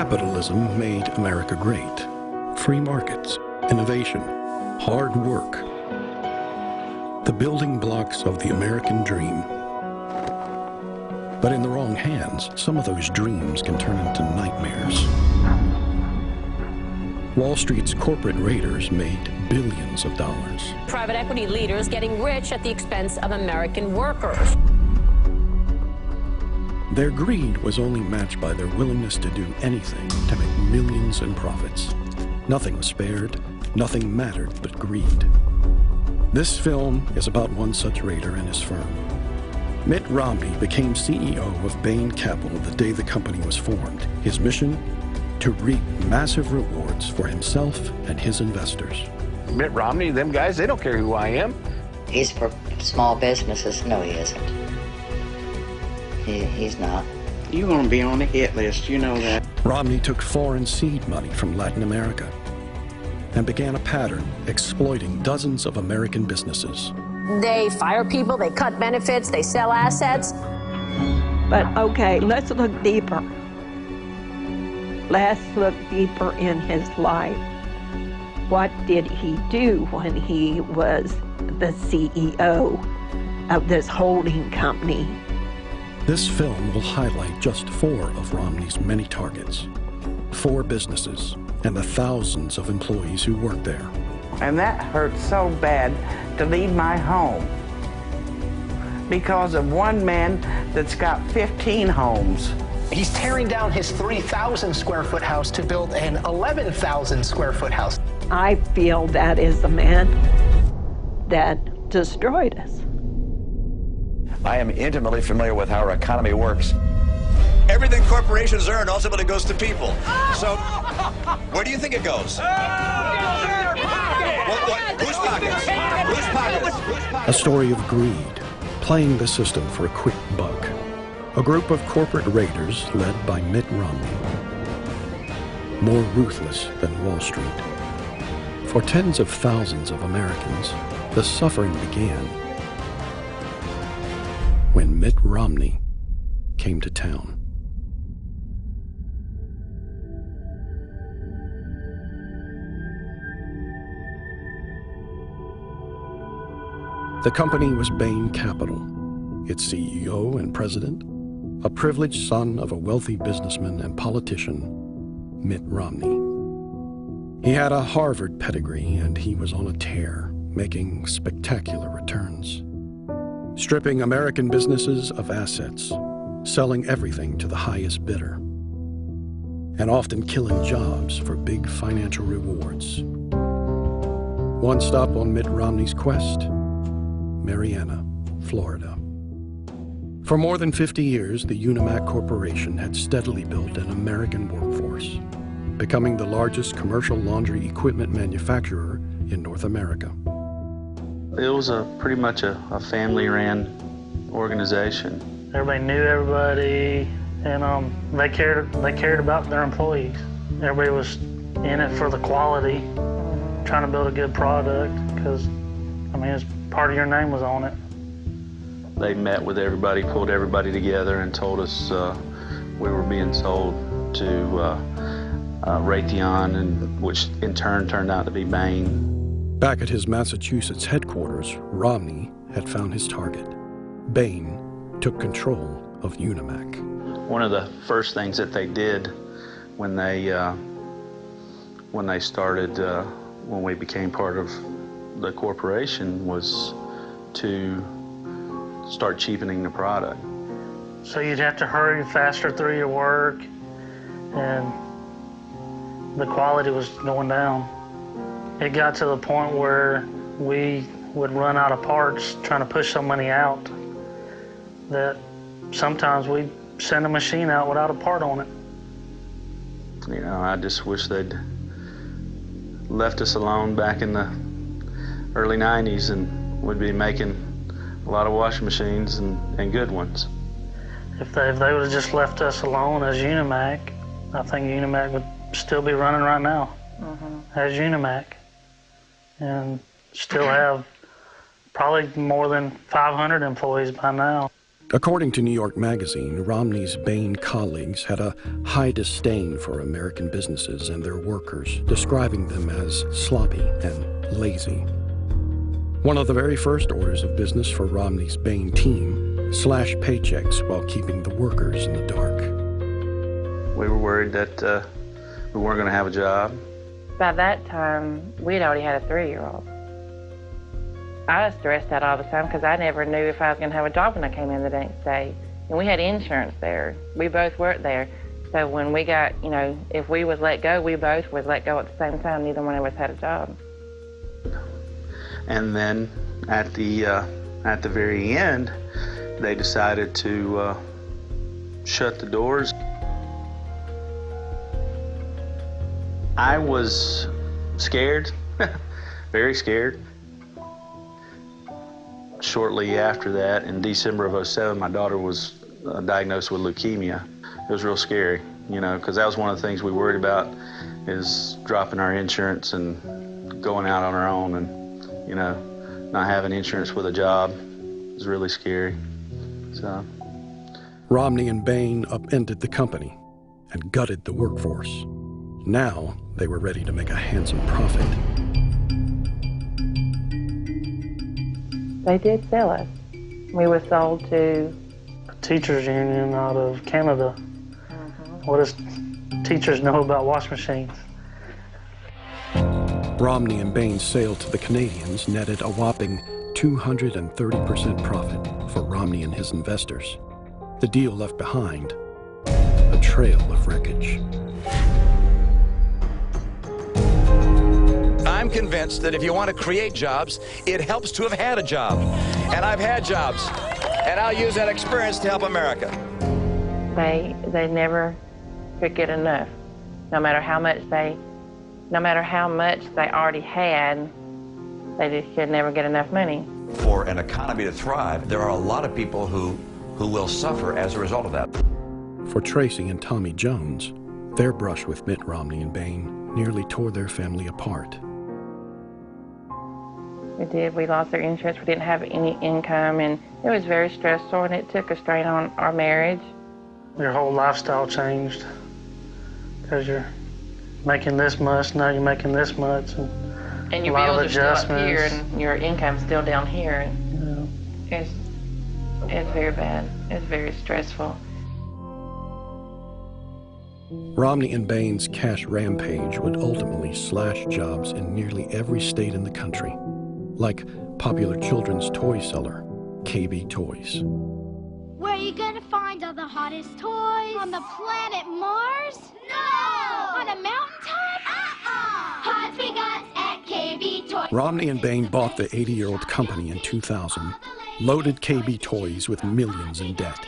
Capitalism made America great. Free markets, innovation, hard work. The building blocks of the American dream. But in the wrong hands, some of those dreams can turn into nightmares. Wall Street's corporate raiders made billions of dollars. Private equity leaders getting rich at the expense of American workers. Their greed was only matched by their willingness to do anything to make millions in profits. Nothing was spared, nothing mattered but greed. This film is about one such raider and his firm. Mitt Romney became CEO of Bain Capital the day the company was formed. His mission? To reap massive rewards for himself and his investors. Mitt Romney, them guys, they don't care who I am. He's for small businesses. No, he isn't. He's not. You're going to be on the hit list, you know that. Romney took foreign seed money from Latin America and began a pattern exploiting dozens of American businesses. They fire people, they cut benefits, they sell assets. But okay, let's look deeper. Let's look deeper in his life. What did he do when he was the CEO of this holding company? This film will highlight just 4 of Romney's many targets, 4 businesses, and the thousands of employees who work there. And that hurts so bad to leave my home because of one man that's got 15 homes. He's tearing down his 3,000 square foot house to build an 11,000 square foot house. I feel that is the man that destroyed us. I am intimately familiar with how our economy works. Everything corporations earn ultimately goes to people. So, where do you think it goes? Whose pockets? Whose pockets? A story of greed, playing the system for a quick buck. A group of corporate raiders led by Mitt Romney. More ruthless than Wall Street. For tens of thousands of Americans, the suffering began when Mitt Romney came to town. The company was Bain Capital. Its CEO and president, a privileged son of a wealthy businessman and politician, Mitt Romney. He had a Harvard pedigree, and he was on a tear, making spectacular returns. Stripping American businesses of assets, selling everything to the highest bidder, and often killing jobs for big financial rewards. One stop on Mitt Romney's quest, Marianna, Florida. For more than 50 years, the Unimac Corporation had steadily built an American workforce, becoming the largest commercial laundry equipment manufacturer in North America. It was pretty much a family-ran organization. Everybody knew everybody, and they cared about their employees. Everybody was in it for the quality, trying to build a good product, because, I mean, it's part of your name was on it. They met with everybody, pulled everybody together, and told us we were being sold to Raytheon, and which in turn turned out to be Bain. Back at his Massachusetts headquarters, Romney had found his target. Bain took control of Unimac. One of the first things that they did when we became part of the corporation was to start cheapening the product. So you'd have to hurry faster through your work, and the quality was going down. It got to the point where we would run out of parts trying to push so many out that sometimes we'd send a machine out without a part on it. You know, I just wish they'd left us alone back in the early 90s, and we'd be making a lot of washing machines and good ones. If they would have just left us alone as Unimac, I think Unimac would still be running right now as Unimac, and still have probably more than 500 employees by now. According to New York Magazine, Romney's Bain colleagues had a high disdain for American businesses and their workers, describing them as sloppy and lazy. One of the very first orders of business for Romney's Bain team slashed paychecks while keeping the workers in the dark. We were worried that we weren't going to have a job. By that time, we'd already had a 3-year-old. I was stressed out all the time because I never knew if I was going to have a job when I came in the next day. And we had insurance there. We both worked there. So when we got, if we was let go, we both was let go at the same time. Neither one of us had a job. And then at the very end, they decided to shut the doors. I was scared, very scared. Shortly after that, in December of '07, my daughter was diagnosed with leukemia. It was real scary, because that was one of the things we worried about, is dropping our insurance and going out on our own, and not having insurance with a job is really scary. So Romney and Bain upended the company and gutted the workforce. Now they were ready to make a handsome profit. They did sell us. We were sold to a teachers union out of Canada. What does teachers know about wash machines? Romney and Bain's sale to the Canadians netted a whopping 230% profit for Romney and his investors. The deal left behind a trail of wreckage. I'm convinced that if you want to create jobs, it helps to have had a job. And I've had jobs, and I'll use that experience to help America. They never could get enough. No matter how much they already had, they just could never get enough money. For an economy to thrive, there are a lot of people who will suffer as a result of that. For Tracy and Tommy Jones, their brush with Mitt Romney and Bain nearly tore their family apart. We did. We lost our insurance. We didn't have any income, and it was very stressful, and it took a strain on our marriage. Your whole lifestyle changed because you're making this much, now you're making this much, and your bills are still up here, and your income's still down here. Yeah. It's very bad. It's very stressful. Romney and Bain's cash rampage would ultimately slash jobs in nearly every state in the country, like popular children's toy seller, KB Toys. Where are you gonna find all the hottest toys? On the planet Mars? No! On a mountaintop? Hot we got at KB Toys. Romney and Bain bought the 80-year-old company in 2000, loaded KB Toys with millions in debt,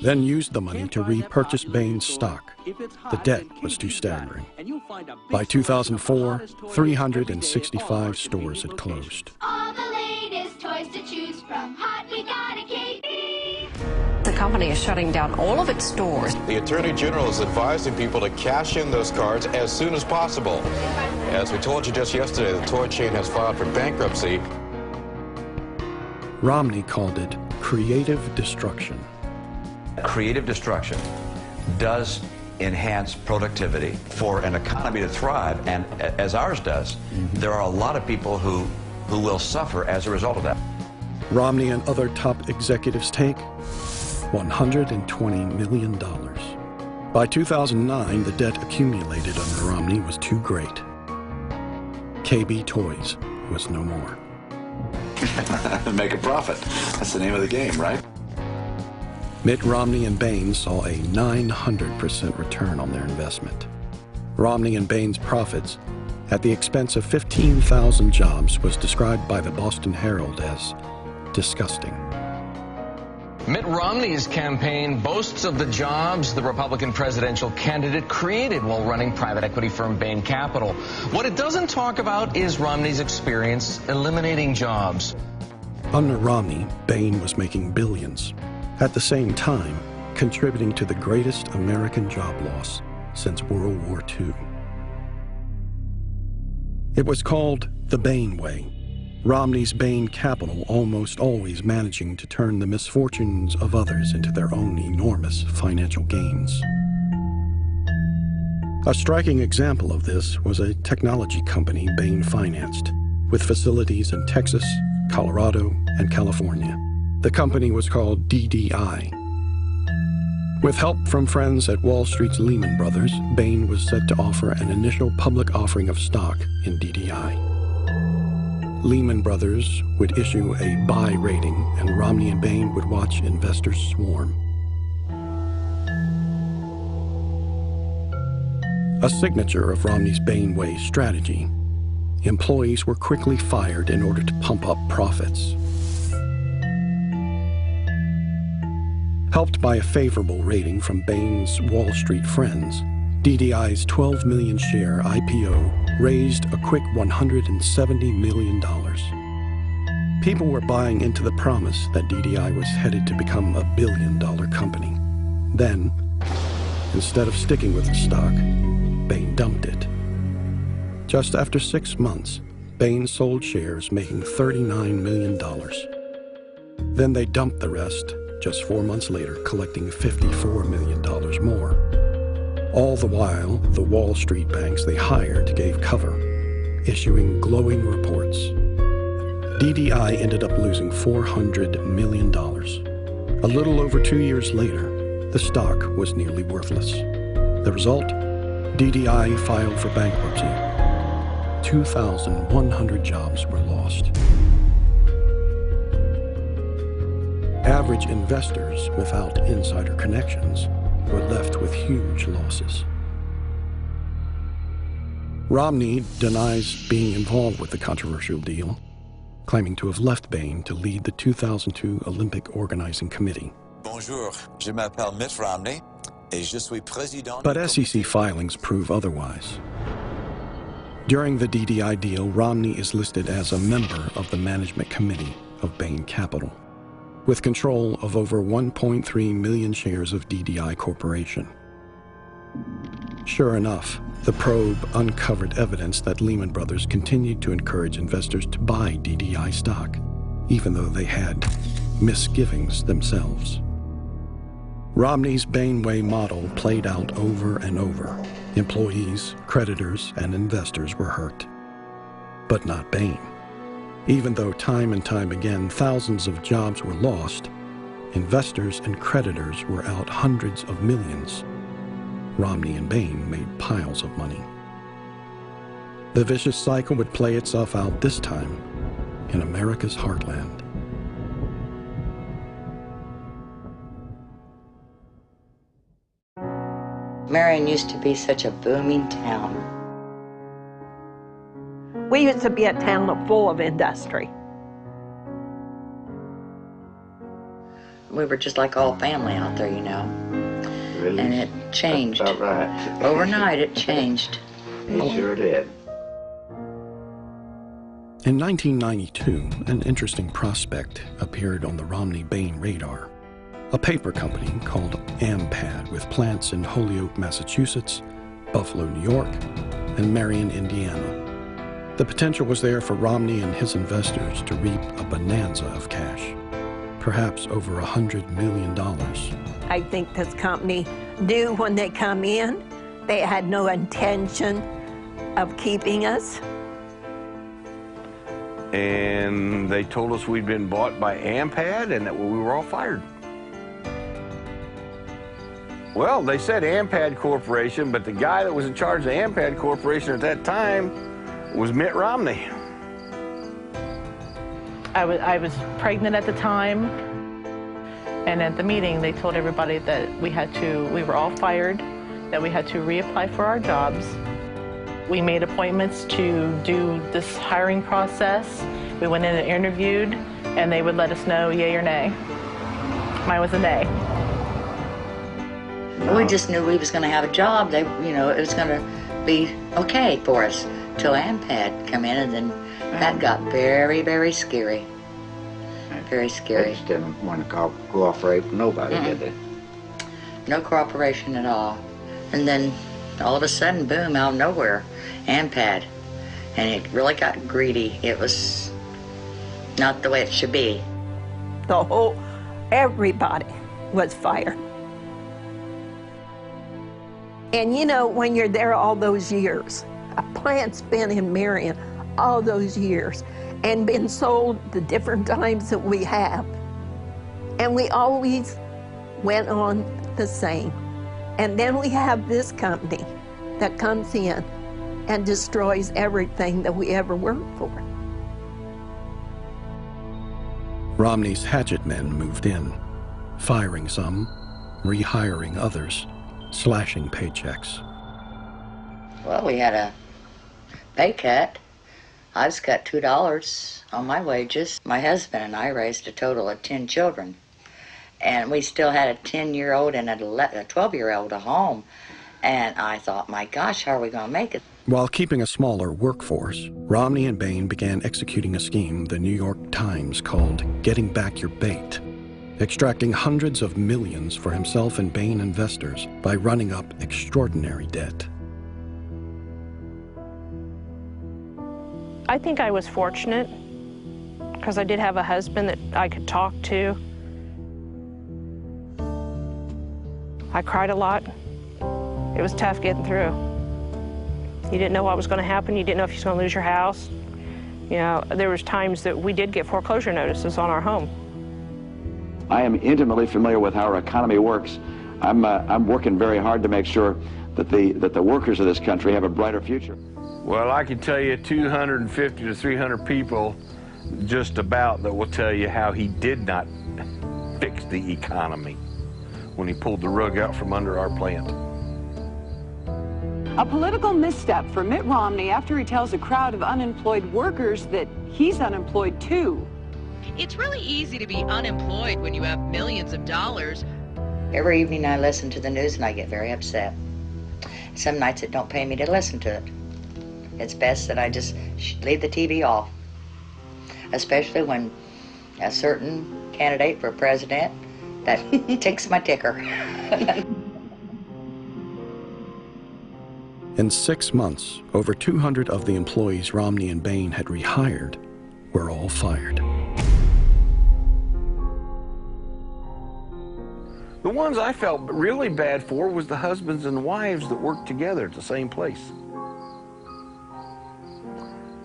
then used the money to repurchase Bain's stock. The debt was too staggering. By 2004, 365 stores had closed. All the latest toys to choose from. Hot we got at KB. The company is shutting down all of its stores. The Attorney General is advising people to cash in those cards as soon as possible. As we told you just yesterday, the toy chain has filed for bankruptcy. Romney called it creative destruction. Creative destruction does enhance productivity. For an economy to thrive, and as ours does, there are a lot of people who will suffer as a result of that. Romney and other top executives take $120 million. By 2009, the debt accumulated under Romney was too great. KB Toys was no more. Make a profit. That's the name of the game, right? Mitt Romney and Bain saw a 900% return on their investment. Romney and Bain's profits, at the expense of 15,000 jobs, was described by the Boston Herald as disgusting. Mitt Romney's campaign boasts of the jobs the Republican presidential candidate created while running private equity firm Bain Capital. What it doesn't talk about is Romney's experience eliminating jobs. Under Romney, Bain was making billions, at the same time contributing to the greatest American job loss since World War II. It was called the Bain Way, Romney's Bain Capital almost always managing to turn the misfortunes of others into their own enormous financial gains. A striking example of this was a technology company Bain financed, with facilities in Texas, Colorado, and California. The company was called DDI. With help from friends at Wall Street's Lehman Brothers, Bain was set to offer an initial public offering of stock in DDI. Lehman Brothers would issue a buy rating, and Romney and Bain would watch investors swarm. A signature of Romney's Bain Way strategy, employees were quickly fired in order to pump up profits. Helped by a favorable rating from Bain's Wall Street friends, DDI's 12 million share IPO raised a quick $170 million. People were buying into the promise that DDI was headed to become a billion-dollar company. Then, instead of sticking with the stock, Bain dumped it. Just after 6 months, Bain sold shares, making $39 million. Then they dumped the rest, just 4 months later, collecting $54 million more. All the while, the Wall Street banks they hired gave cover, issuing glowing reports. DDI ended up losing $400 million. A little over 2 years later, the stock was nearly worthless. The result? DDI filed for bankruptcy. 2,100 jobs were lost. Average investors without insider connections were left with huge losses. Romney denies being involved with the controversial deal, claiming to have left Bain to lead the 2002 Olympic Organizing Committee. Bonjour, je m'appelle Mitt Romney, et je suis président. But SEC filings prove otherwise. During the DDI deal, Romney is listed as a member of the management committee of Bain Capital, with control of over 1.3 million shares of DDI Corporation. Sure enough, the probe uncovered evidence that Lehman Brothers continued to encourage investors to buy DDI stock, even though they had misgivings themselves. Romney's Bain Way model played out over and over. Employees, creditors, and investors were hurt. But not Bain. Even though time and time again thousands of jobs were lost, investors and creditors were out hundreds of millions. Romney and Bain made piles of money. The vicious cycle would play itself out this time in America's heartland. Marion used to be such a booming town. We used to be a town full of industry. We were just like all family out there, you know. Really? And it changed. That's about right. Overnight, it changed. It sure did. In 1992, an interesting prospect appeared on the Romney-Bain radar. A paper company called AMPAD with plants in Holyoke, Massachusetts, Buffalo, New York, and Marion, Indiana. The potential was there for Romney and his investors to reap a bonanza of cash, perhaps over $100 million. I think this company knew when they come in, they had no intention of keeping us. And they told us we'd been bought by AMPAD and that we were all fired. Well, they said AMPAD Corporation, but the guy that was in charge of the AMPAD Corporation at that time was Mitt Romney. I was pregnant at the time, and at the meeting they told everybody that we were all fired, that we had to reapply for our jobs. We made appointments to do this hiring process. We went in and interviewed, and they would let us know yay or nay. Mine was a nay. We just knew we was going to have a job. It was going to be okay for us till AMPAD come in, and then that got very, very scary. Very scary. They just didn't want to cooperate with nobody, did they? No cooperation at all. And then all of a sudden, boom, out of nowhere, AMPAD. And it really got greedy. It was Not the way it should be. Everybody was fired. And you know, when you're there all those years, a plant's been in Marion all those years and been sold the different times that we have. And we always went on the same. And then we have this company that comes in and destroys everything that we ever worked for. Romney's hatchet men moved in, firing some, rehiring others, slashing paychecks. Well, we had a pay cut. I was cut $2 on my wages. My husband and I raised a total of 10 children. And we still had a 10-year-old and a 12-year-old at home. And I thought, my gosh, how are we going to make it? While keeping a smaller workforce, Romney and Bain began executing a scheme the New York Times called Getting Back Your Bait, extracting hundreds of millions for himself and Bain investors by running up extraordinary debt. I think I was fortunate because I did have a husband that I could talk to. I cried a lot. It was tough getting through. You didn't know what was going to happen. You didn't know if you was going to lose your house. You know, there was times that we did get foreclosure notices on our home. I am intimately familiar with how our economy works. I'm working very hard to make sure that the workers of this country have a brighter future. Well, I can tell you 250 to 300 people just about that will tell you how he did not fix the economy when he pulled the rug out from under our plant. A political misstep for Mitt Romney after he tells a crowd of unemployed workers that he's unemployed too. It's really easy to be unemployed when you have millions of dollars. Every evening I listen to the news and I get very upset. Some nights it don't pay me to listen to it. It's best that I just leave the TV off, especially when a certain candidate for president that ticks my ticker. In 6 months, over 200 of the employees Romney and Bain had rehired were all fired. The ones I felt really bad for was the husbands and wives that worked together at the same place.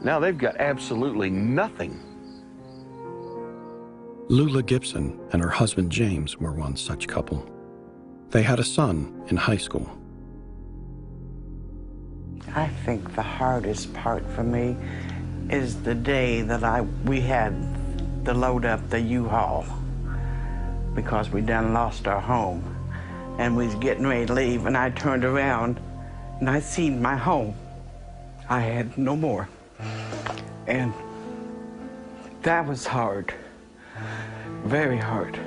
Now they've got absolutely nothing. Lula Gibson and her husband James were one such couple. They had a son in high school. I think the hardest part for me is the day that we had to load up the U-Haul because we done lost our home and we was getting ready to leave, and I turned around and I seen my home. I had no more. And that was hard, very hard.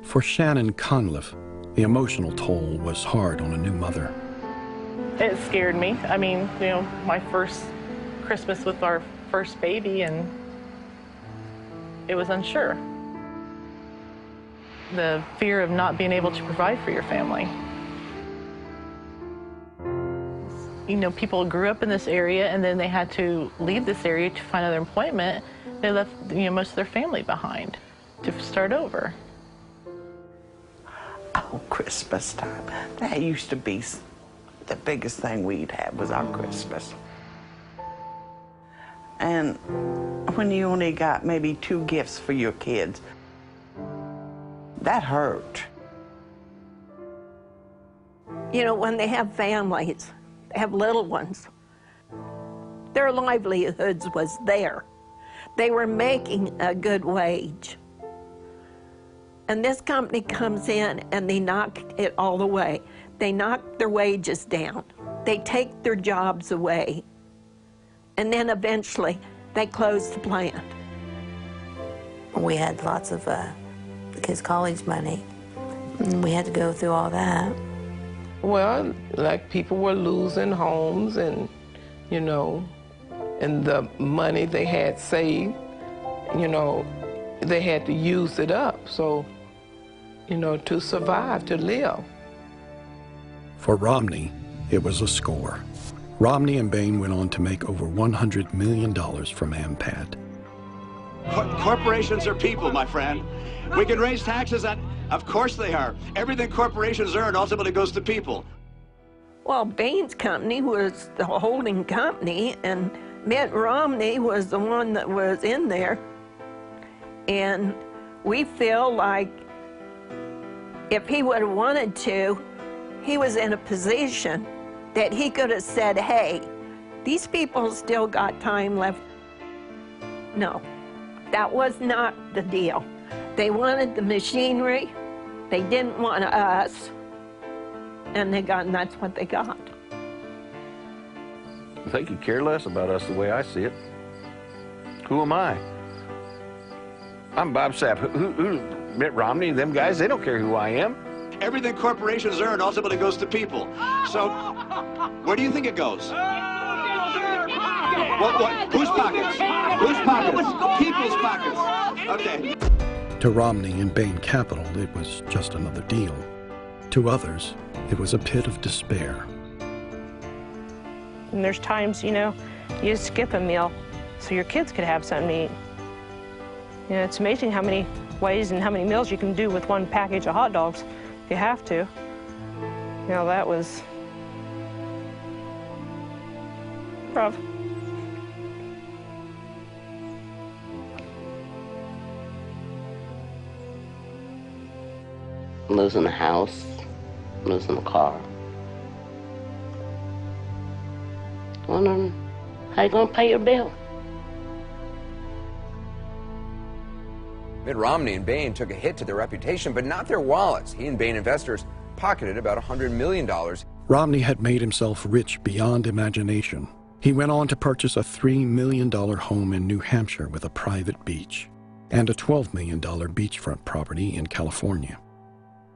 For Shannon Conliffe, the emotional toll was hard on a new mother. It scared me. I mean, you know, my first Christmas with our first baby, and it was unsure. The fear of not being able to provide for your family. You know, people grew up in this area and then they had to leave this area to find other employment. They left, you know, most of their family behind to start over. Oh, Christmas time. That used to be the biggest thing we'd have was our Christmas. And when you only got maybe 2 gifts for your kids, that hurt. You know, when they have families, they have little ones, their livelihoods was there. They were making a good wage. And this company comes in and they knock it all away. They knock their wages down. They take their jobs away. And then eventually they close the plant. We had lots of the kids' college money. And we had to go through all that. Well, like people were losing homes and, you know, and the money they had saved, you know, they had to use it up. So, you know, to survive, to live. For Romney, it was a score. Romney and Bain went on to make over $100 million from AMPAD. Corporations are people, my friend. We can raise taxes on, of course they are. Everything corporations earn ultimately goes to people. Well, Bain's company was the holding company, and Mitt Romney was the one that was in there. And we feel like if he would have wanted to, he was in a position that he could have said, hey, these people still got time left. No, that was not the deal. They wanted the machinery, they didn't want us, and that's what they got. They could care less about us the way I see it. Who am I? I'm Bob Sapp. Who Mitt Romney, them guys, they don't care who I am. Everything corporations earn ultimately goes to people. So, where do you think it goes? What? Whose pockets? Whose pockets? People's pockets. Okay. To Romney and Bain Capital, it was just another deal. To others, it was a pit of despair. And there's times, you know, you skip a meal so your kids could have something to eat. You know, it's amazing how many ways and how many meals you can do with one package of hot dogs if you have to. You know, that was rough. Losing the house, losing the car. Wondering how you gonna pay your bill. Mitt Romney and Bain took a hit to their reputation, but not their wallets. He and Bain investors pocketed about $100 million. Romney had made himself rich beyond imagination. He went on to purchase a $3 million home in New Hampshire with a private beach and a $12 million beachfront property in California.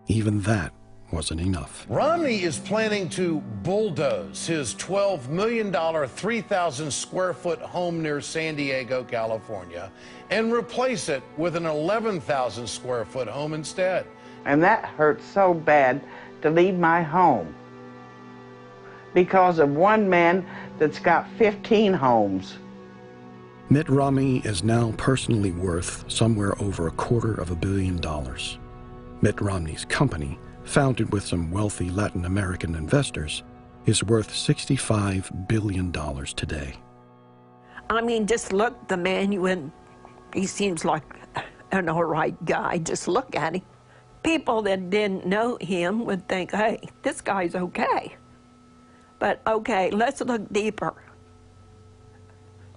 Even that wasn't enough. Romney is planning to bulldoze his $12 million, 3,000 square foot home near San Diego, California, and replace it with an 11,000 square foot home instead. And that hurt so bad to leave my home because of one man that's got 15 homes. Mitt Romney is now personally worth somewhere over $250 million. Mitt Romney's company, founded with some wealthy Latin American investors, is worth $65 billion today. I mean, just look the man he seems like an all right guy. Just look at him. People that didn't know him would think, hey, this guy's okay. But okay, let's look deeper.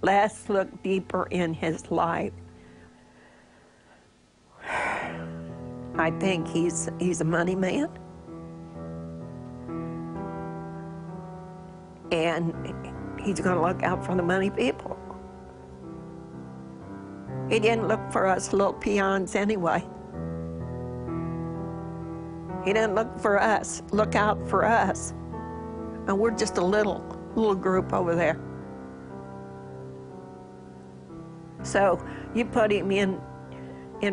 Let's look deeper in his life. I think he's a money man. And he's going to look out for the money people. He didn't look for us little peons anyway. He didn't look for us, look out for us. And we're just a little group over there. So you put him in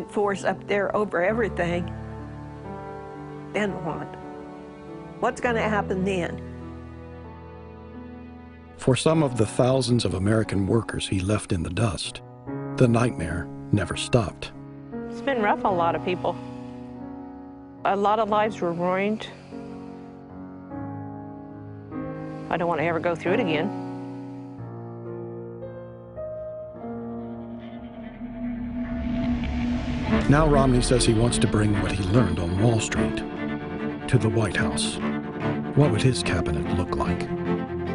force up there over everything, then what? What's going to happen then? For some of the thousands of American workers he left in the dust, the nightmare never stopped. It's been rough on a lot of people. A lot of lives were ruined. I don't want to ever go through it again. Now Romney says he wants to bring what he learned on Wall Street to the White House. What would his cabinet look like?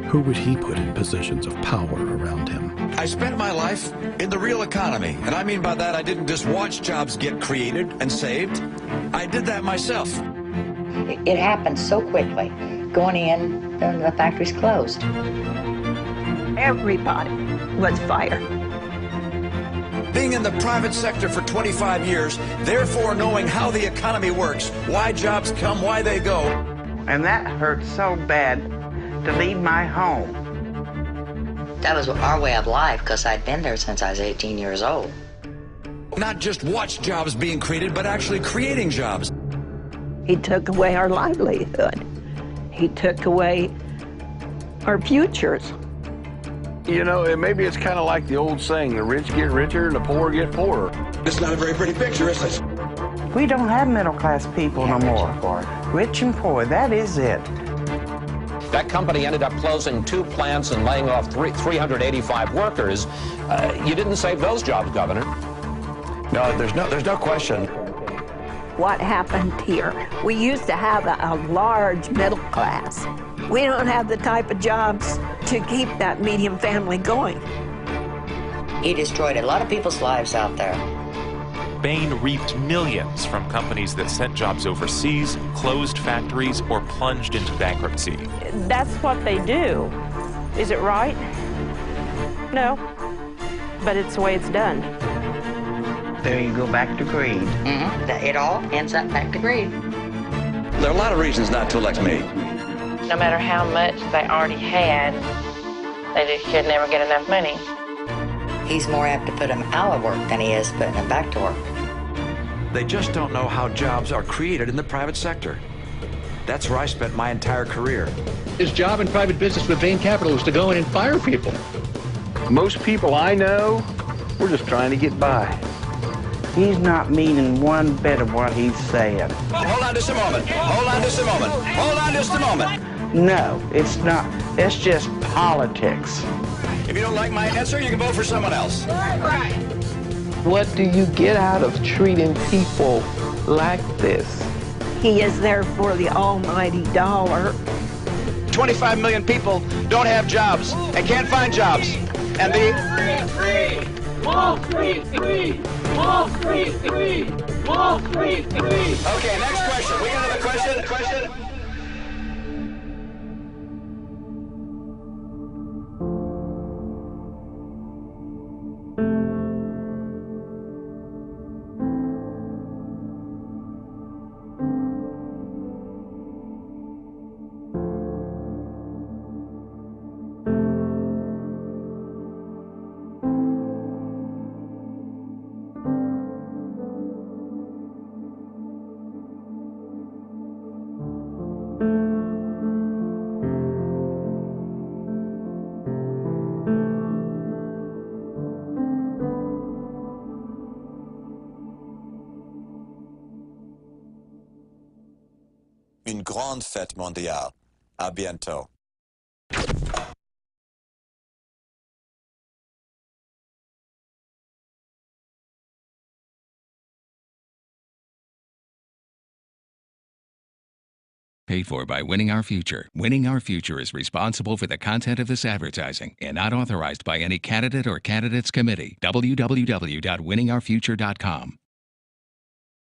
Who would he put in positions of power around him? I spent my life in the real economy, and I mean by that I didn't just watch jobs get created and saved. I did that myself. It happened so quickly. Going in, the factory's closed. Everybody was fired. Being in the private sector for 25 years, therefore knowing how the economy works, why jobs come, why they go. And that hurt so bad to leave my home. That was our way of life because I'd been there since I was 18 years old. Not just watch jobs being created, but actually creating jobs. He took away our livelihood. He took away our futures. You know, maybe it's kind of like the old saying, the rich get richer and the poor get poorer. It's not a very pretty picture, is it? We don't have middle-class people no more. Rich and poor, that is it. That company ended up closing 2 plants and laying off 385 workers. You didn't save those jobs, Governor. No, there's no question. What happened here? We used to have a large middle class. We don't have the type of jobs to keep that medium family going. He destroyed a lot of people's lives out there. Bain reaped millions from companies that sent jobs overseas, closed factories, or plunged into bankruptcy. That's what they do. Is it right? No, but it's the way it's done. There you go, back to greed. It all ends up back to greed. There are a lot of reasons not to elect me. No matter how much they already had, they just could never get enough money. He's more apt to put them out of work than he is putting them back to work. They just don't know how jobs are created in the private sector. That's where I spent my entire career. His job in private business with Bain Capital was to go in and fire people. Most people I know, we're just trying to get by. He's not meaning one bit of what he's saying. Hold on just a moment. Hold on just a moment. Hold on just a moment. No, it's not. It's just politics. If you don't like my answer, you can vote for someone else. What do you get out of treating people like this? He is there for the almighty dollar. 25 million people don't have jobs and can't find jobs. And Wall Street free! Wall Street free! Wall Street free! Okay, next question. We got another question? Une grande fête mondiale. À bientôt. Paid for by Winning Our Future. Winning Our Future is responsible for the content of this advertising and not authorized by any candidate or candidates committee. www.winningourfuture.com.